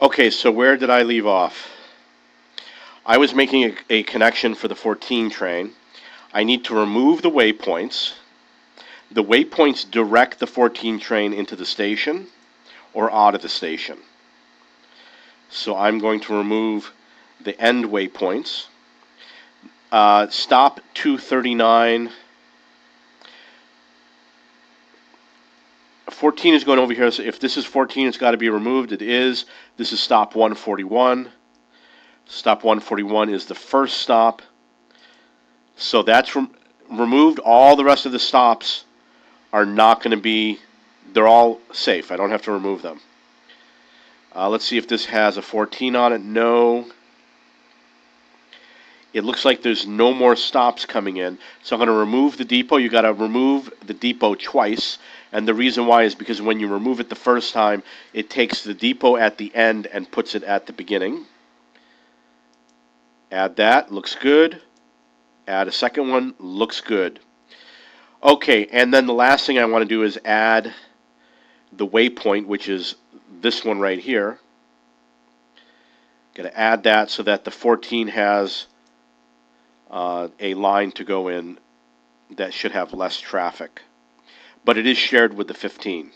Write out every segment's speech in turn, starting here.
Okay, so where did I leave off? I was making a connection for the 14 train. I need to remove the waypoints. The waypoints direct the 14 train into the station or out of the station. So I'm going to remove the end waypoints. Stop 239. 14 is going over here, so if this is 14, it's got to be removed. It is. This is stop 141. Stop 141 is the first stop. So that's removed. All the rest of the stops are not going to be, they're all safe. I don't have to remove them. Let's see if this has a 14 on it. No. It looks like there's no more stops coming in. So I'm going to remove the depot. You got to remove the depot twice. And the reason why is because when you remove it the first time, it takes the depot at the end and puts it at the beginning. Add that. Looks good. Add a second one. Looks good. Okay, and then the last thing I want to do is add the waypoint, which is this one right here. Got to add that so that the 14 has a line to go in that should have less traffic. But it is shared with the 15.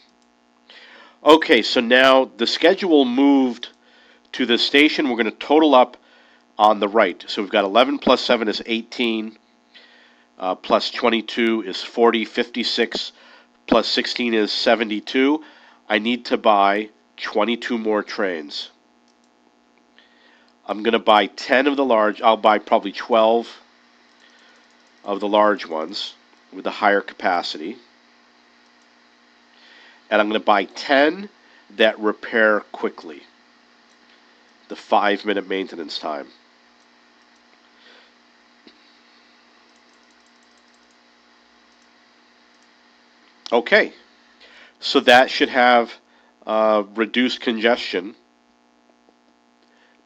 Okay, so now the schedule moved to the station. We're going to total up on the right. So we've got 11 plus 7 is 18, plus 22 is 40, 56, plus 16 is 72. I need to buy 22 more trains. I'm going to buy 10 of the large. I'll buy probably 12 of the large ones with the higher capacity. And I'm going to buy 10 that repair quickly. The 5-minute maintenance time. Okay. So that should have reduced congestion.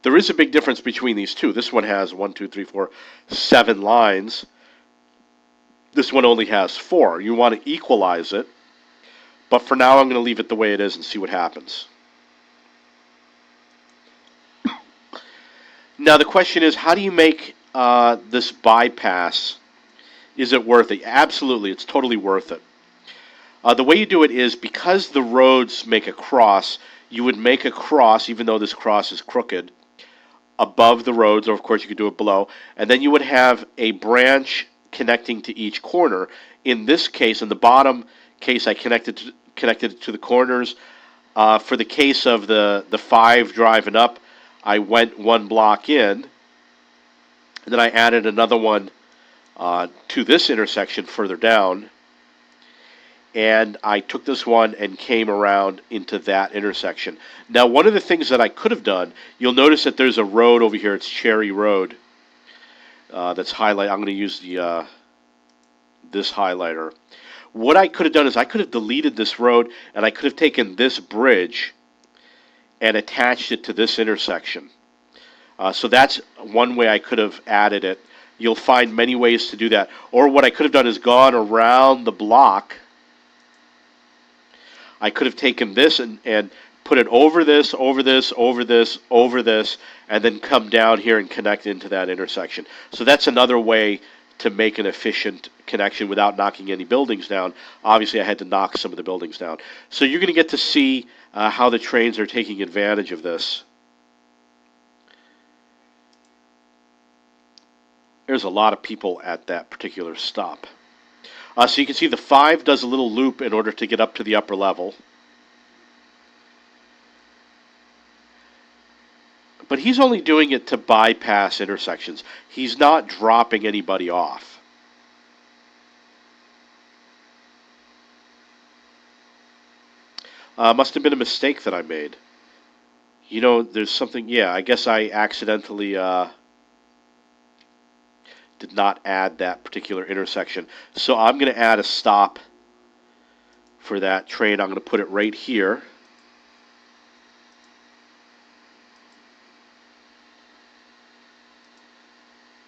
There is a big difference between these two. This one has 1, 2, 3, 4, 7 lines. This one only has 4. You want to equalize it. But for now, I'm going to leave it the way it is and see what happens. Now, the question is, how do you make this bypass? Is it worth it? Absolutely, it's totally worth it. The way you do it is, because the roads make a cross, you would make a cross, even though this cross is crooked, above the roads, or of course you could do it below, and then you would have a branch connecting to each corner. In this case, in the bottom case, I connected it to the corners. For the case of the 5 driving up, I went 1 block in, and then I added another one to this intersection further down, and I took this one and came around into that intersection. Now, one of the things that I could have done, you'll notice that there's a road over here. It's Cherry Road. That's highlighted. I'm going to use the this highlighter. What I could have done is I could have deleted this road, and I could have taken this bridge and attached it to this intersection. So that's one way I could have added it. You'll find many ways to do that. Or what I could have done is gone around the block. I could have taken this and put it over this, over this, over this, over this, and then come down here and connect into that intersection. So that's another way to make an efficient connection without knocking any buildings down. Obviously, I had to knock some of the buildings down. So you're going to get to see how the trains are taking advantage of this. There's a lot of people at that particular stop. So you can see the 5 does a little loop in order to get up to the upper level. But he's only doing it to bypass intersections. He's not dropping anybody off. Must have been a mistake that I made. You know, there's something, yeah, I guess I accidentally did not add that particular intersection. So I'm going to add a stop for that train. I'm going to put it right here.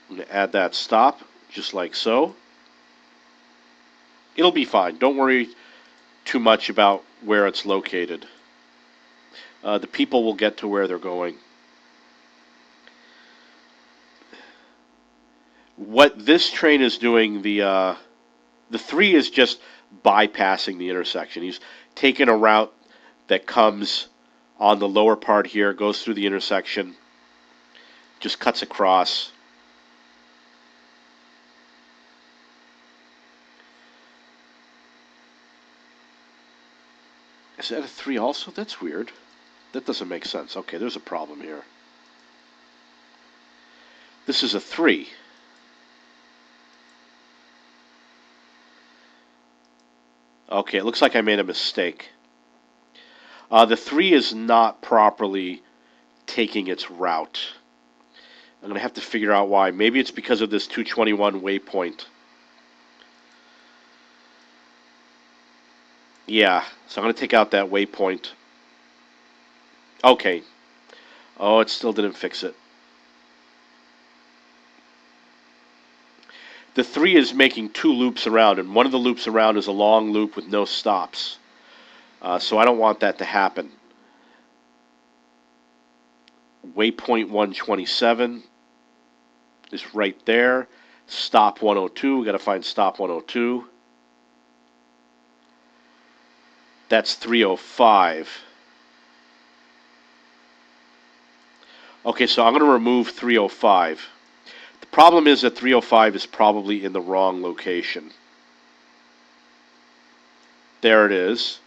I'm going to add that stop, just like so. It'll be fine. Don't worry too much about where it's located. The people will get to where they're going. What this train is doing, the 3 is just bypassing the intersection. He's taking a route that comes on the lower part here, goes through the intersection, just cuts across. Is that a 3 also? That's weird. That doesn't make sense. Okay, there's a problem here. This is a 3. Okay, it looks like I made a mistake. The 3 is not properly taking its route. I'm going to have to figure out why. Maybe it's because of this 221 waypoint. Yeah, so I'm going to take out that waypoint. Okay. Oh, it still didn't fix it. The 3 is making 2 loops around, and one of the loops around is a long loop with no stops. So I don't want that to happen. Waypoint 127 is right there. Stop 102. We got to find stop 102. That's 305. Okay, so I'm going to remove 305. The problem is that 305 is probably in the wrong location. There it is.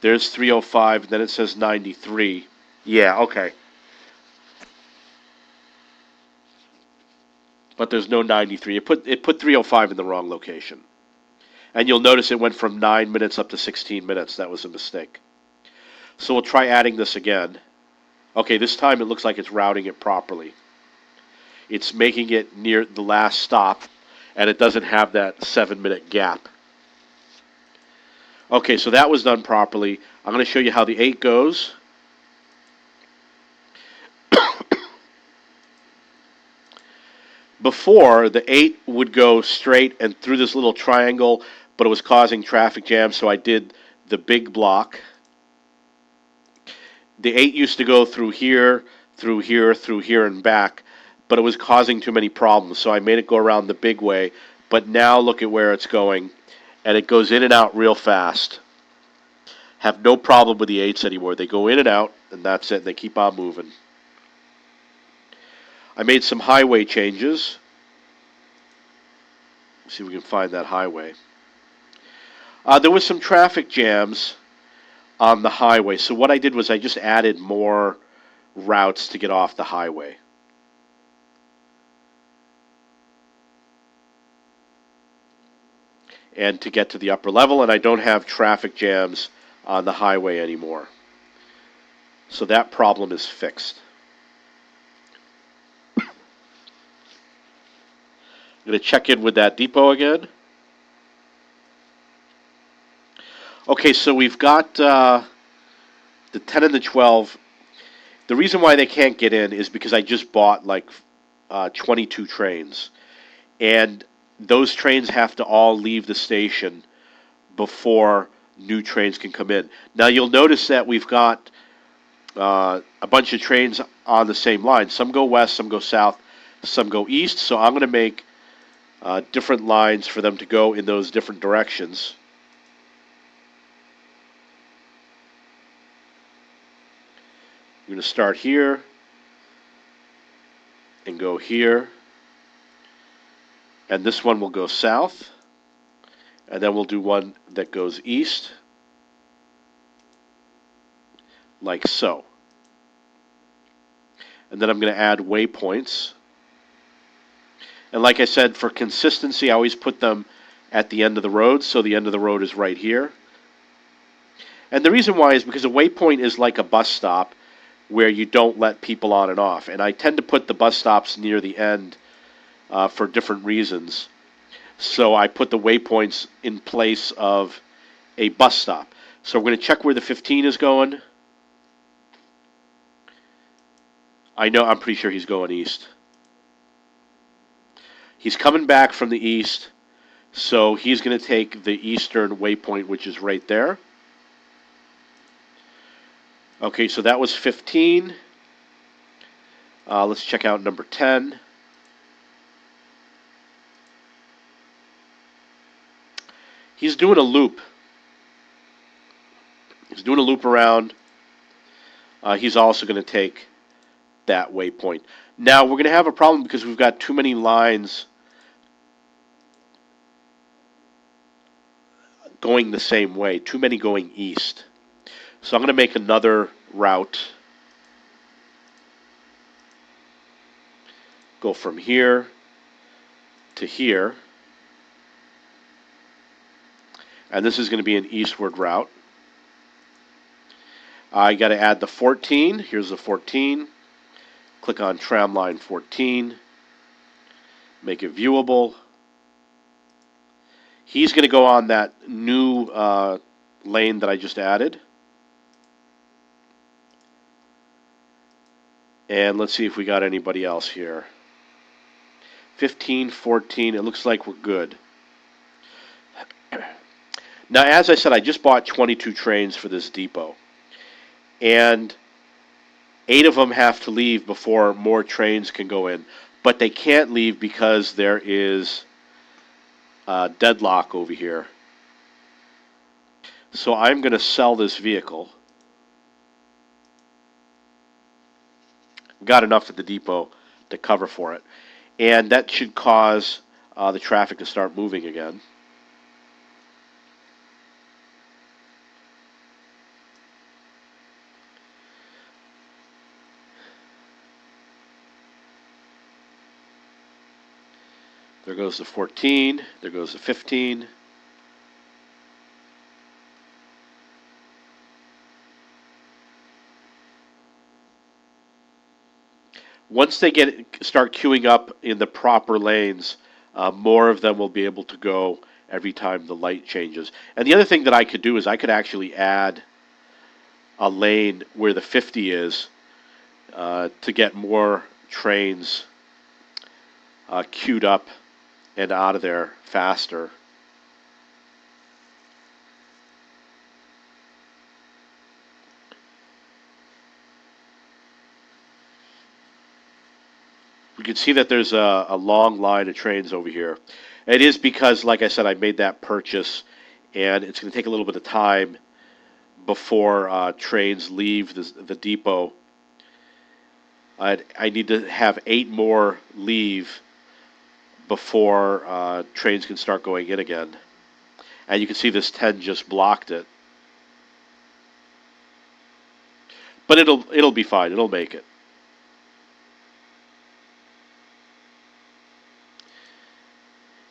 There's 305, then it says 93. Yeah, okay. But there's no 93. It put 305 in the wrong location. And you'll notice it went from 9 minutes up to 16 minutes. That was a mistake. So we'll try adding this again. Okay, this time it looks like it's routing it properly. It's making it near the last stop, and it doesn't have that 7-minute gap. Okay, so that was done properly. I'm going to show you how the 8 goes. Before, the 8 would go straight and through this little triangle, but it was causing traffic jams, so I did the big block. The 8 used to go through here, through here, through here, and back, but it was causing too many problems, so I made it go around the big way. But now look at where it's going, and it goes in and out real fast. Have no problem with the 8s anymore. They go in and out, and that's it, and they keep on moving. I made some highway changes. Let's see if we can find that highway. There was some traffic jams on the highway, so what I did was I just added more routes to get off the highway. And to get to the upper level, and I don't have traffic jams on the highway anymore. So that problem is fixed. I'm going to check in with that depot again. Okay, so we've got the 10 and the 12. The reason why they can't get in is because I just bought like 22 trains. And those trains have to all leave the station before new trains can come in. Now you'll notice that we've got a bunch of trains on the same line. Some go west, some go south, some go east. So I'm going to make different lines for them to go in those different directions. I'm going to start here and go here. And this one will go south. And then we'll do one that goes east, like so. And then I'm going to add waypoints. And like I said, for consistency, I always put them at the end of the road, so the end of the road is right here. And the reason why is because a waypoint is like a bus stop where you don't let people on and off. And I tend to put the bus stops near the end for different reasons. So I put the waypoints in place of a bus stop. So we're going to check where the 15 is going. I'm pretty sure he's going east. He's coming back from the east, so he's going to take the eastern waypoint, which is right there. Okay, so that was 15. Let's check out number 10. He's doing a loop. He's doing a loop around. He's also going to take that waypoint. Now, we're going to have a problem because we've got too many lines going the same way, too many going east. So I'm going to make another route. Go from here to here. And this is going to be an eastward route. I got to add the 14. Here's the 14. Click on tramline 14. Make it viewable. He's going to go on that new lane that I just added. And let's see if we got anybody else here. 15, 14. It looks like we're good. Now, as I said, I just bought 22 trains for this depot. And 8 of them have to leave before more trains can go in. But they can't leave because there is a deadlock over here. So I'm going to sell this vehicle. Got enough at the depot to cover for it. And that should cause the traffic to start moving again. There goes the 14. There goes the 15. Once they start queuing up in the proper lanes, more of them will be able to go every time the light changes. And the other thing that I could do is I could actually add a lane where the 50 is to get more trains queued up and out of there faster. You can see that there's a long line of trains over here. It is because, like I said, I made that purchase, and it's going to take a little bit of time before trains leave the depot. I need to have 8 more leave before trains can start going in again. And you can see this 10 just blocked it. But it'll be fine. It'll make it.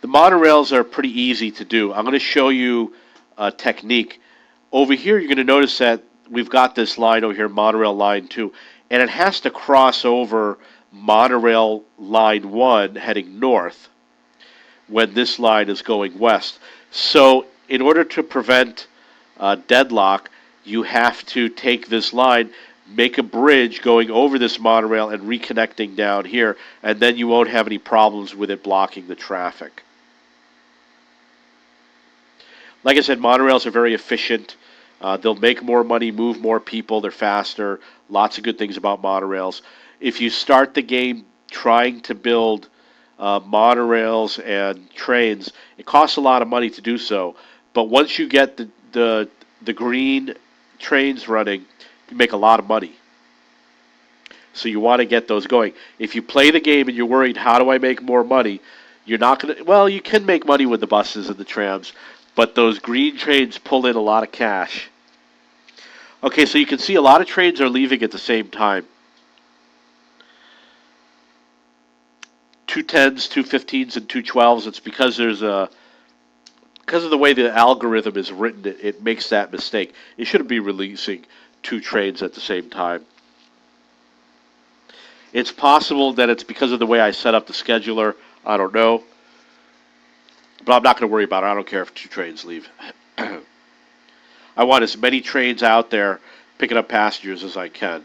The monorails are pretty easy to do. I'm going to show you a technique. Over here, you're going to notice that we've got this line over here, monorail line 2, and it has to cross over monorail line 1 heading north when this line is going west. So in order to prevent deadlock, you have to take this line, make a bridge going over this monorail and reconnecting down here, and then you won't have any problems with it blocking the traffic. Like I said, monorails are very efficient. They'll make more money, move more people, they're faster. Lots of good things about monorails. If you start the game trying to build monorails and trains, it costs a lot of money to do so. But once you get the green trains running, you make a lot of money. So you want to get those going. If you play the game and you're worried, how do I make more money? You're not going to, well, you can make money with the buses and the trams, but those green trains pull in a lot of cash. Okay, so you can see a lot of trains are leaving at the same time. 210s, 215s, and 212s. It's because because of the way the algorithm is written, it makes that mistake. It shouldn't be releasing 2 trains at the same time. It's possible that it's because of the way I set up the scheduler. I don't know. But I'm not going to worry about it. I don't care if 2 trains leave. I want as many trains out there picking up passengers as I can.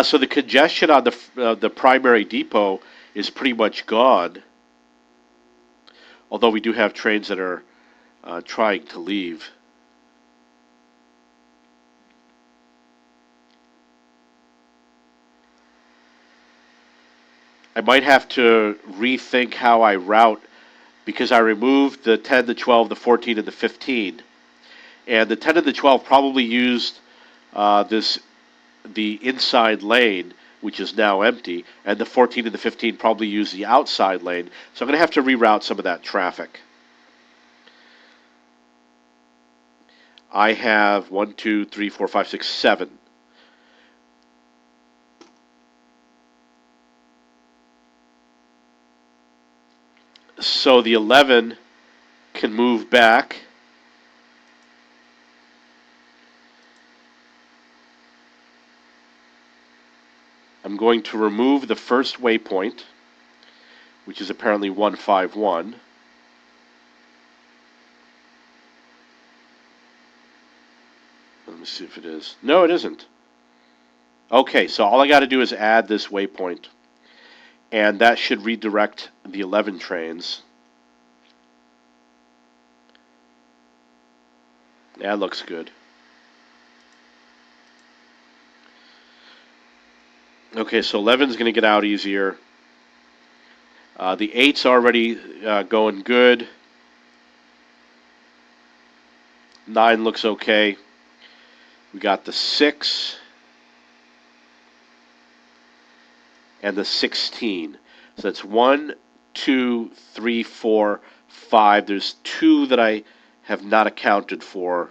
So the congestion on the primary depot is pretty much gone. Although we do have trains that are trying to leave. I might have to rethink how I route because I removed the 10, the 12, the 14, and the 15. And the 10 and the 12 probably used this the inside lane, which is now empty, and the 14 and the 15 probably use the outside lane. So I'm going to have to reroute some of that traffic. I have 1, 2, 3, 4, 5, 6, 7. So the 11 can move back. I'm going to remove the first waypoint, which is apparently 151. Let me see if it is. No, it isn't. Okay, so all I got to do is add this waypoint, and that should redirect the 11 trains. That looks good. Okay, so 11 is going to get out easier. The 8's already going good. 9 looks okay. We got the 6 and the 16. So that's 1, 2, 3, 4, 5. There's 2 that I have not accounted for.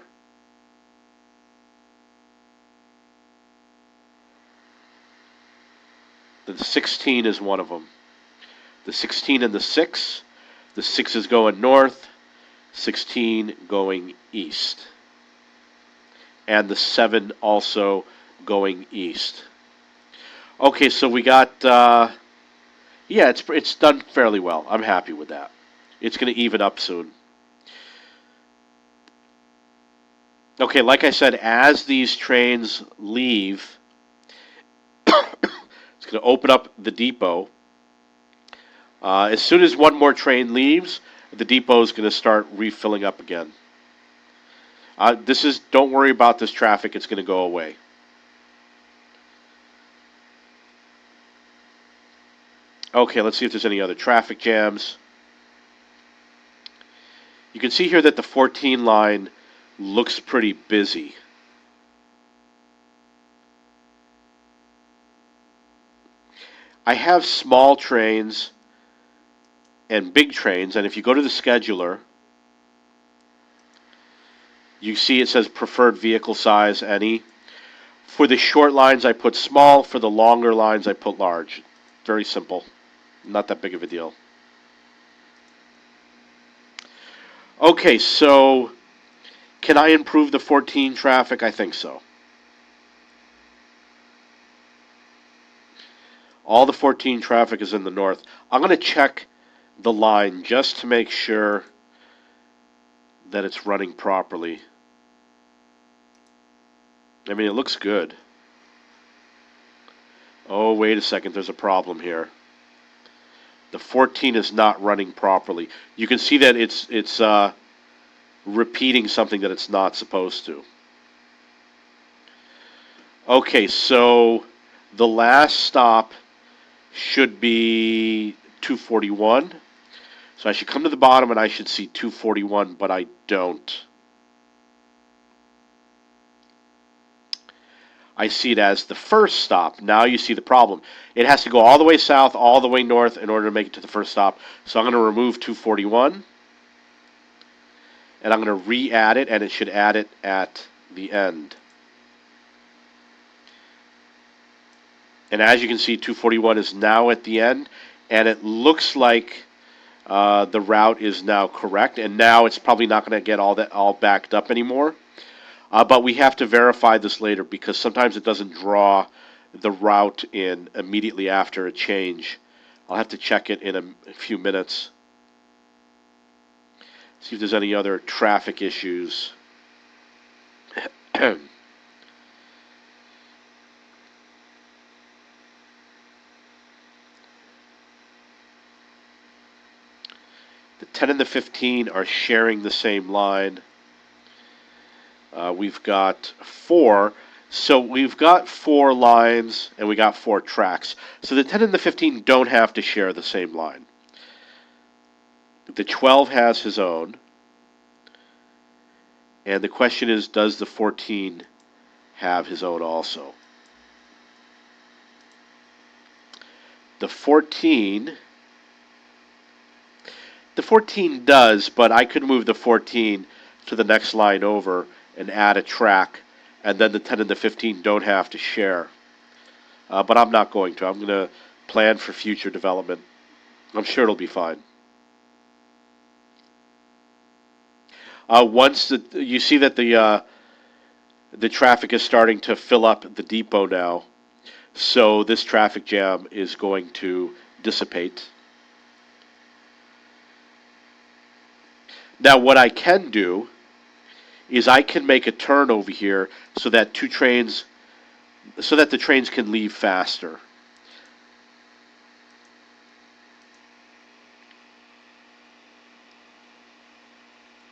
The 16 is one of them. The 16 and the 6. The 6 is going north. 16 going east. And the 7 also going east. Okay, so we got, yeah, it's done fairly well. I'm happy with that. It's going to even up soon. Okay, like I said, as these trains leave, it's going to open up the depot. As soon as one more train leaves, the depot is going to start refilling up again. Don't worry about this traffic. It's going to go away. Okay, let's see if there's any other traffic jams. You can see here that the 14 line looks pretty busy. I have small trains and big trains, and if you go to the scheduler, you see it says preferred vehicle size, any. For the short lines, I put small. For the longer lines, I put large. Very simple. Not that big of a deal. Okay, so can I improve the 14 traffic? I think so. All the 14 traffic is in the north. I'm going to check the line just to make sure that it's running properly. I mean, it looks good. Oh, wait a second. There's a problem here. The 14 is not running properly. You can see that it's repeating something that it's not supposed to. Okay, so the last stop should be 241. So I should come to the bottom and I should see 241, but I don't. I see it as the first stop. Now you see the problem. It has to go all the way south, all the way north in order to make it to the first stop. So I'm going to remove 241. And I'm going to re-add it, and it should add it at the end. And as you can see, 241 is now at the end, and it looks like the route is now correct. And now it's probably not going to get all backed up anymore. But we have to verify this later because sometimes it doesn't draw the route in immediately after a change. I'll have to check it in a few minutes. See if there's any other traffic issues. The 10 and the 15 are sharing the same line. We've got 4. So we've got 4 lines and we got 4 tracks. So the 10 and the 15 don't have to share the same line. The 12 has his own. And the question is, does the 14 have his own also? The 14 does, but I could move the 14 to the next line over and add a track, and then the 10 and the 15 don't have to share. But I'm not going to. I'm going to plan for future development. I'm sure it'll be fine. Once you see that the traffic is starting to fill up the depot now, so this traffic jam is going to dissipate. Now, what I can do is I can make a turn over here so that the trains can leave faster.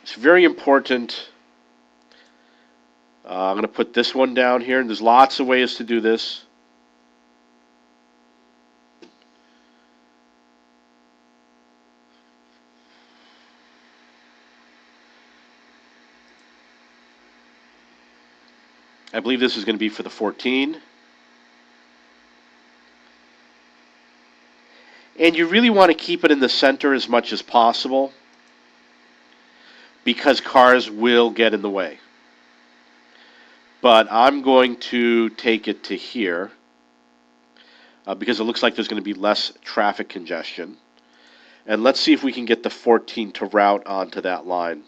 It's very important. I'm going to put this one down here, and there's lots of ways to do this. I believe this is going to be for the 14. And you really want to keep it in the center as much as possible because cars will get in the way. But I'm going to take it to here because it looks like there's going to be less traffic congestion. And let's see if we can get the 14 to route onto that line.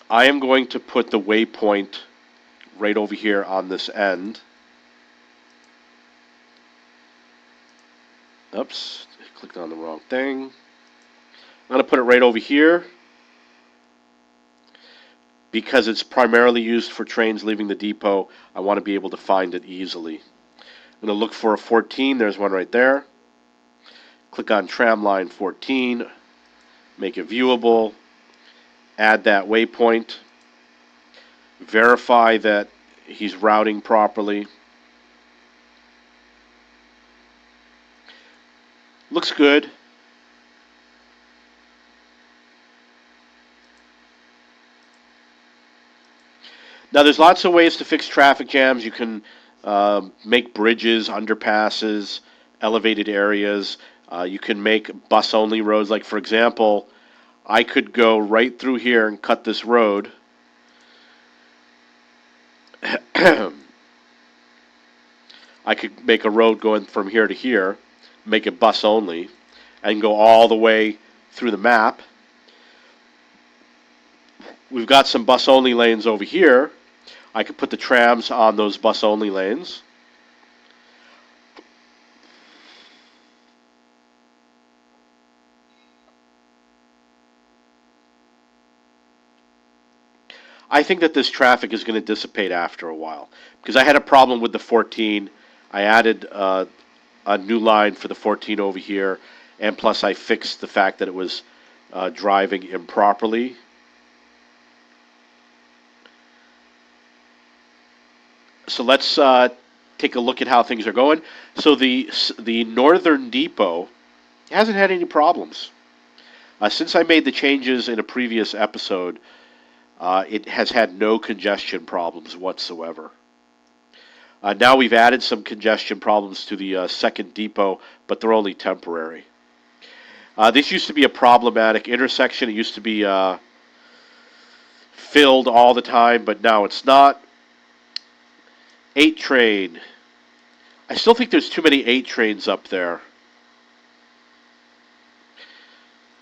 I am going to put the waypoint right over here on this end. Oops, I clicked on the wrong thing. I'm going to put it right over here because it's primarily used for trains leaving the depot. I want to be able to find it easily. I'm going to look for a 14. There's one right there. Click on tram line 14. Make it viewable. Add that waypoint. Verify that he's routing properly. Looks good. Now, there's lots of ways to fix traffic jams. You can make bridges, underpasses, elevated areas. You can make bus-only roads. Like, for example, I could go right through here and cut this road. I could make a road going from here to here, make it bus-only, and go all the way through the map. We've got some bus-only lanes over here. I could put the trams on those bus-only lanes. I think that this traffic is going to dissipate after a while because I had a problem with the 14. I added a new line for the 14 over here, and plus I fixed the fact that it was driving improperly. So let's take a look at how things are going. So the northern depot hasn't had any problems. Since I made the changes in a previous episode, it has had no congestion problems whatsoever. Now we've added some congestion problems to the second depot, but they're only temporary. This used to be a problematic intersection. It used to be filled all the time, but now it's not. 8 train. I still think there's too many 8 trains up there.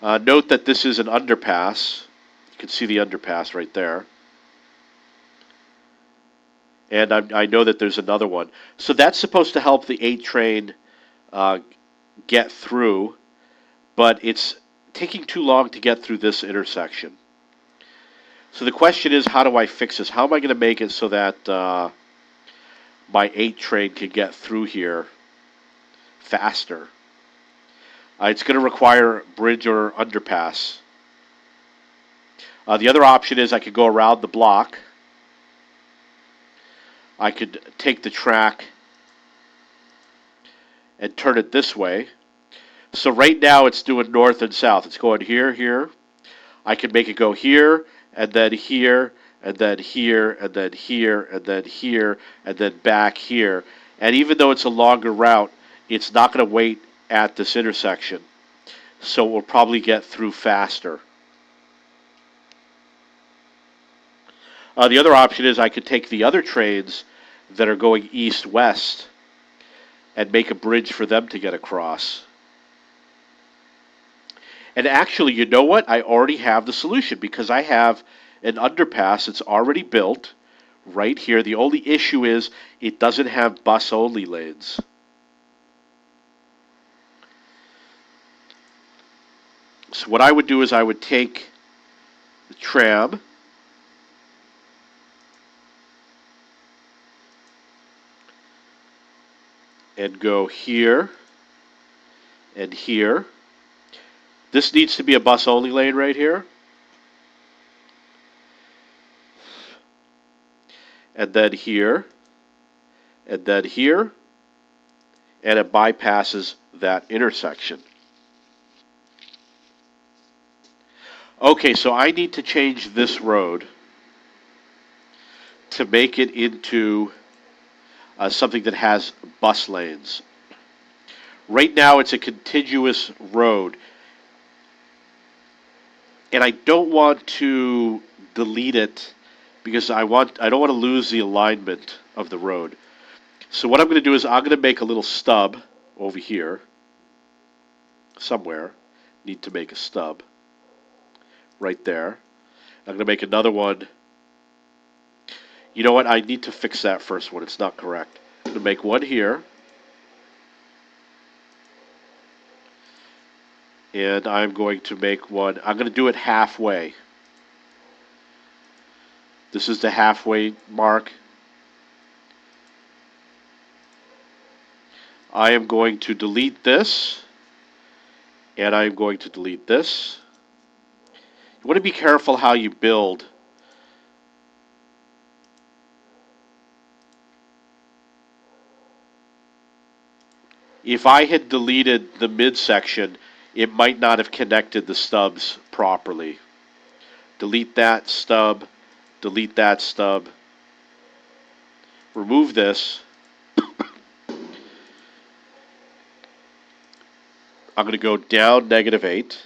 Note that this is an underpass. You can see the underpass right there. And I know that there's another one. So that's supposed to help the 8 train get through, but it's taking too long to get through this intersection. So the question is, how do I fix this? How am I going to make it so that my 8 train can get through here faster. It's going to require bridge or underpass. The other option is I could go around the block. I could take the track and turn it this way. So right now it's doing north and south. It's going here, here. I can make it go here, and then here, and then here, and then here, and then here, and then back here. And even though it's a longer route, it's not going to wait at this intersection. So we'll probably get through faster. The other option is I could take the other trains that are going east-west and make a bridge for them to get across. And actually, you know what? I already have the solution because I have an underpass that's already built right here. The only issue is it doesn't have bus-only lanes. So what I would do is I would take the tram and go here and here. This needs to be a bus-only lane right here. And then here, and then here, and it bypasses that intersection. Okay, so I need to change this road to make it into something that has bus lanes. Right now it's a contiguous road, and I don't want to delete it because I don't want to lose the alignment of the road. So what I'm going to do is I'm going to make a little stub over here somewhere. Need to make a stub right there. I'm going to make another one. You know what? I need to fix that first one. It's not correct. I'm going to make one here. And I'm going to make one. I'm going to do it halfway. This is the halfway mark. I am going to delete this. And I'm going to delete this. You want to be careful how you build. If I had deleted the midsection, it might not have connected the stubs properly. Delete that stub. Delete that stub. Remove this. I'm going to go down -8.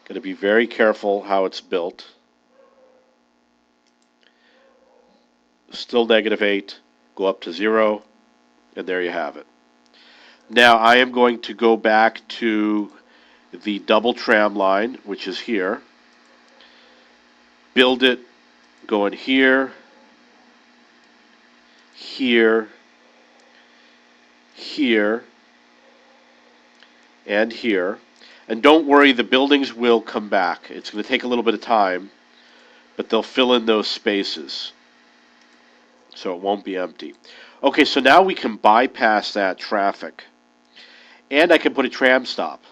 Going to be very careful how it's built. Still -8. Go up to 0. And there you have it. Now I am going to go back to the double tram line, which is here. Build it going here, here, here, and here. And don't worry, the buildings will come back. It's going to take a little bit of time, but they'll fill in those spaces. So it won't be empty. Okay, so now we can bypass that traffic. And I can put a tram stop.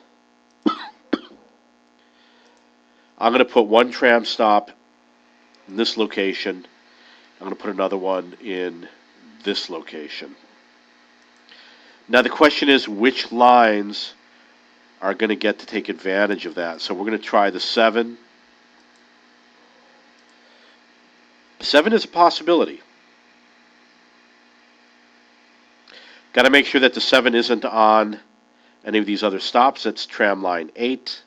I'm going to put one tram stop in this location. I'm going to put another one in this location. Now the question is which lines are going to get to take advantage of that. So we're going to try the 7. 7 is a possibility. Got to make sure that the 7 isn't on any of these other stops. That's tram line 8.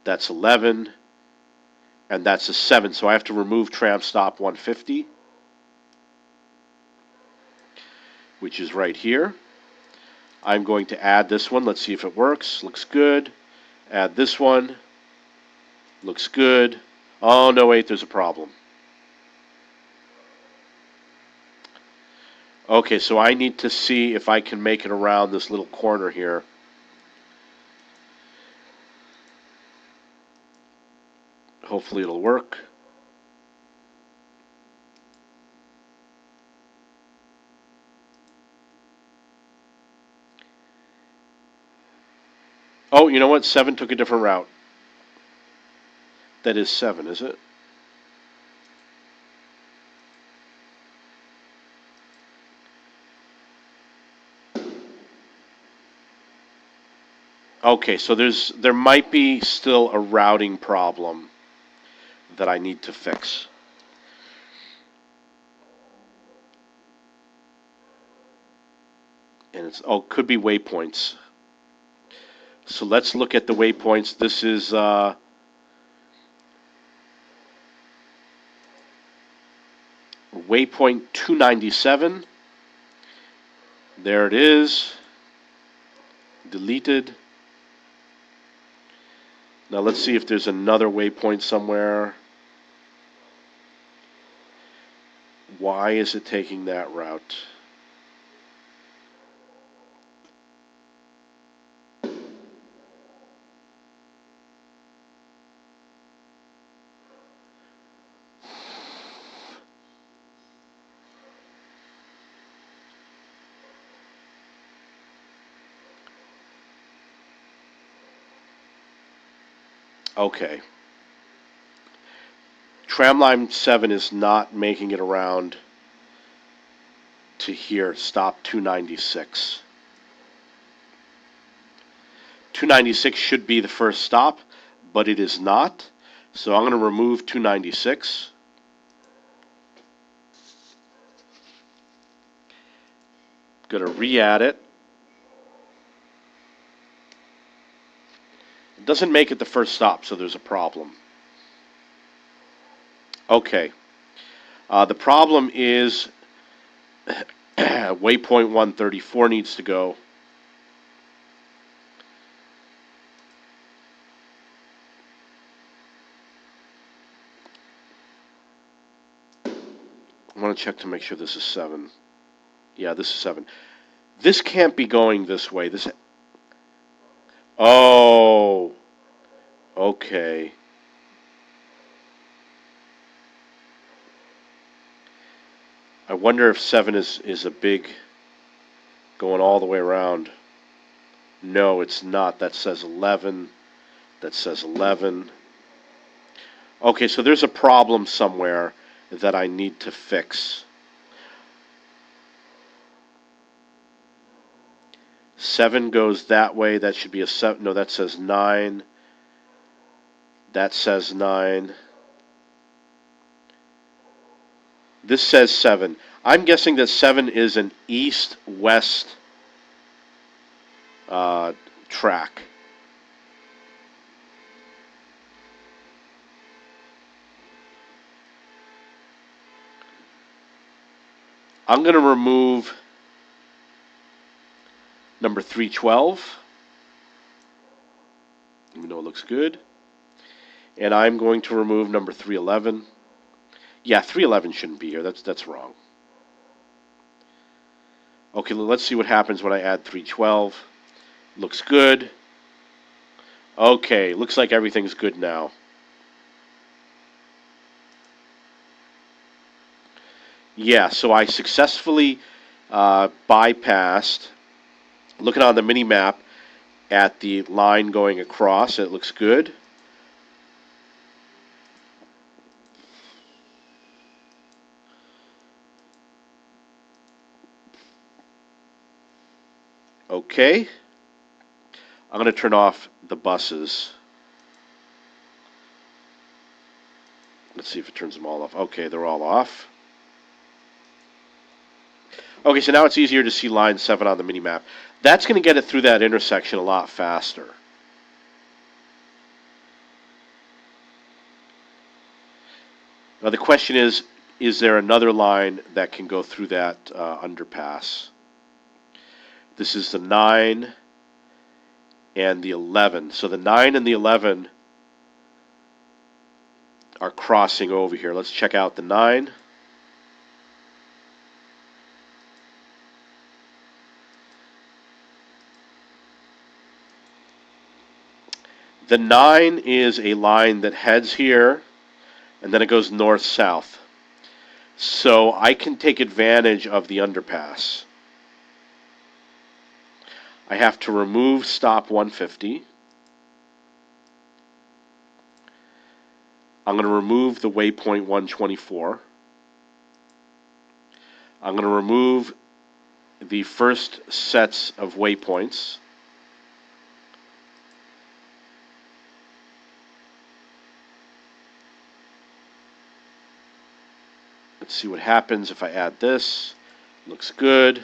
That's 11. And that's a 7. So I have to remove tram stop 150, which is right here. I'm going to add this one. Let's see if it works. Looks good. Add this one. Looks good. Oh, no, wait, there's a problem. Okay, so I need to see if I can make it around this little corner here. Hopefully it'll work. Oh, you know what? 7 took a different route. That is 7, is it? Okay, so there might be still a routing problem that I need to fix. And it's could be waypoints. So let's look at the waypoints. This is waypoint 297. There it is. Deleted. Now let's see if there's another waypoint somewhere. Why is it taking that route? Okay. Tramline 7 is not making it around to here. Stop 296. 296 should be the first stop, but it is not. So I'm going to remove 296. Going to re-add it. It doesn't make it the first stop, so there's a problem. Okay. The problem is waypoint 134 needs to go. I want to check to make sure this is 7. Yeah, this is 7. This can't be going this way. This. Oh. Okay. I wonder if 7 is a big going all the way around. No, it's not. That says 11. That says 11. Okay, so there's a problem somewhere that I need to fix. 7 goes that way. That should be a 7. No, that says 9. That says 9. This says 7. I'm guessing that 7 is an east-west track. I'm going to remove number 312, even though it looks good. And I'm going to remove number 311. Yeah, 311 shouldn't be here. That's wrong. Okay, let's see what happens when I add 312. Looks good. Okay, looks like everything's good now. Yeah, so I successfully bypassed, looking on the mini map at the line going across. It looks good. Okay. I'm going to turn off the buses. Let's see if it turns them all off. Okay, they're all off. Okay, so now it's easier to see line 7 on the mini-map. That's going to get it through that intersection a lot faster. Now the question is there another line that can go through that underpass? This is the 9 and the 11. So the 9 and the 11 are crossing over here. Let's check out the 9. The 9 is a line that heads here, and then it goes north-south. So I can take advantage of the underpass. I have to remove stop 150. I'm going to remove the waypoint 124. I'm going to remove the first sets of waypoints. Let's see what happens if I add this. Looks good.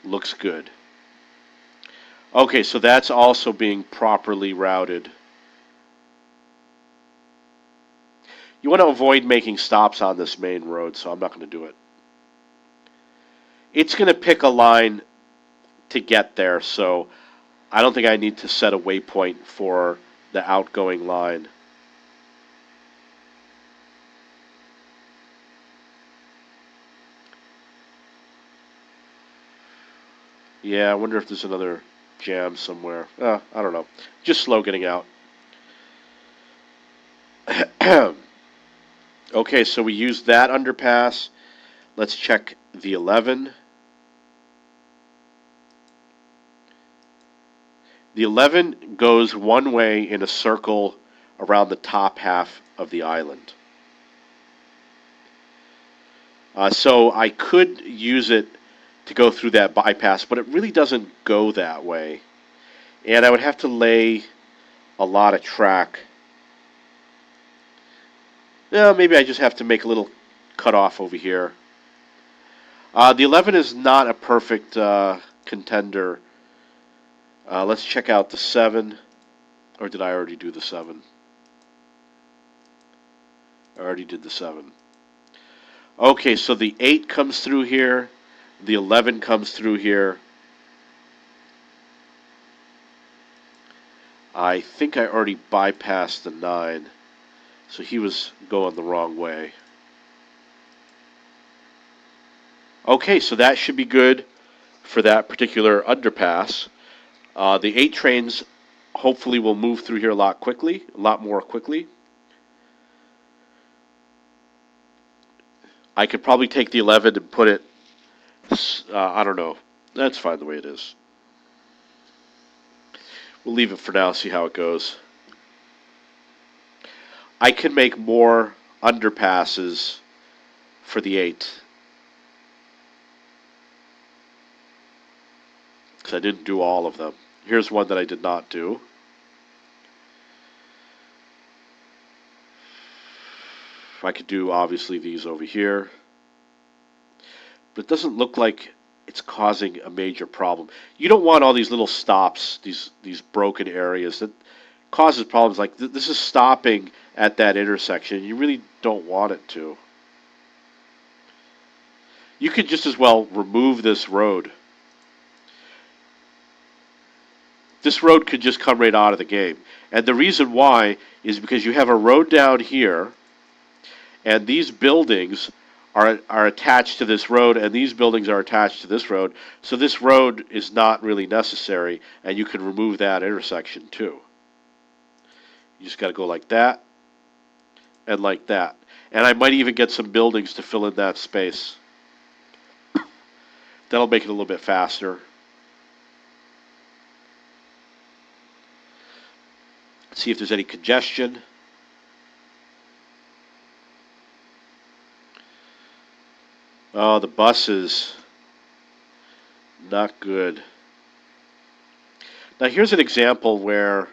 Looks good. Okay, so that's also being properly routed. You want to avoid making stops on this main road, so I'm not going to do it. It's going to pick a line to get there, so I don't think I need to set a waypoint for the outgoing line. Yeah, I wonder if there's another jam somewhere. I don't know. Just slow getting out. Okay, so we used that underpass. Let's check the 11. The 11 goes one way in a circle around the top half of the island. So I could use it to go through that bypass, but it really doesn't go that way. And I would have to lay a lot of track. Yeah, maybe I just have to make a little cutoff over here. The 11 is not a perfect contender. Let's check out the 7. Or did I already do the 7? I already did the 7. Okay, so the 8 comes through here. The 11 comes through here. I think I already bypassed the 9. So he was going the wrong way. Okay, so that should be good for that particular underpass. The 8 trains hopefully will move through here a lot more quickly. I could probably take the 11 and put it, I don't know. That's fine the way it is. We'll leave it for now, see how it goes. I can make more underpasses for the 8. Because I didn't do all of them. Here's one that I did not do. I could do, obviously, these over here. But it doesn't look like it's causing a major problem. You don't want all these little stops, these broken areas. That causes problems. Like this is stopping at that intersection. You really don't want it to. You could just as well remove this road. This road could just come right out of the game. And the reason why is because you have a road down here, and these buildings are attached to this road, and these buildings are attached to this road. So this road is not really necessary, and you can remove that intersection too. You just got to go like that and like that. And I might even get some buildings to fill in that space. That'll make it a little bit faster. See if there's any congestion. Oh, the buses. Not good. Now here's an example where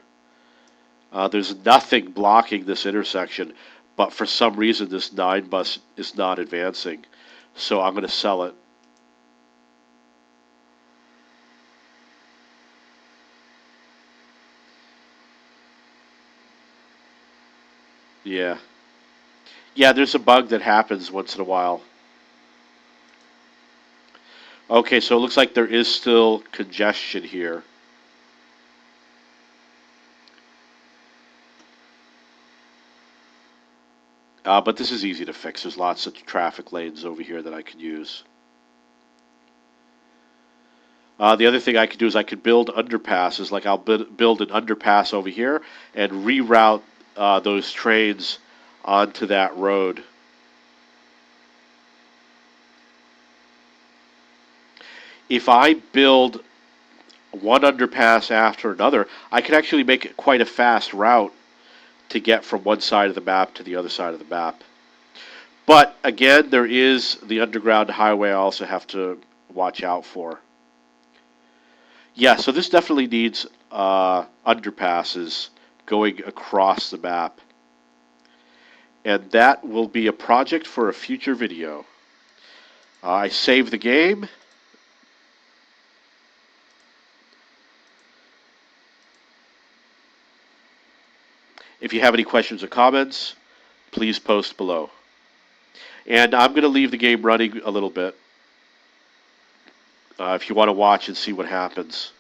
there's nothing blocking this intersection, but for some reason this 9 bus is not advancing. So I'm going to sell it. Yeah. Yeah, there's a bug that happens once in a while. Okay, so it looks like there is still congestion here. But this is easy to fix. There's lots of traffic lanes over here that I could use. The other thing I could do is I could build underpasses. Like I'll build an underpass over here and reroute those trains onto that road. If I build one underpass after another, I can actually make it quite a fast route to get from one side of the map to the other side of the map. But again, there is the underground highway I also have to watch out for. Yeah, so this definitely needs underpasses going across the map. And that will be a project for a future video. I save the game. If you have any questions or comments, please post below. And I'm going to leave the game running a little bit if you want to watch and see what happens.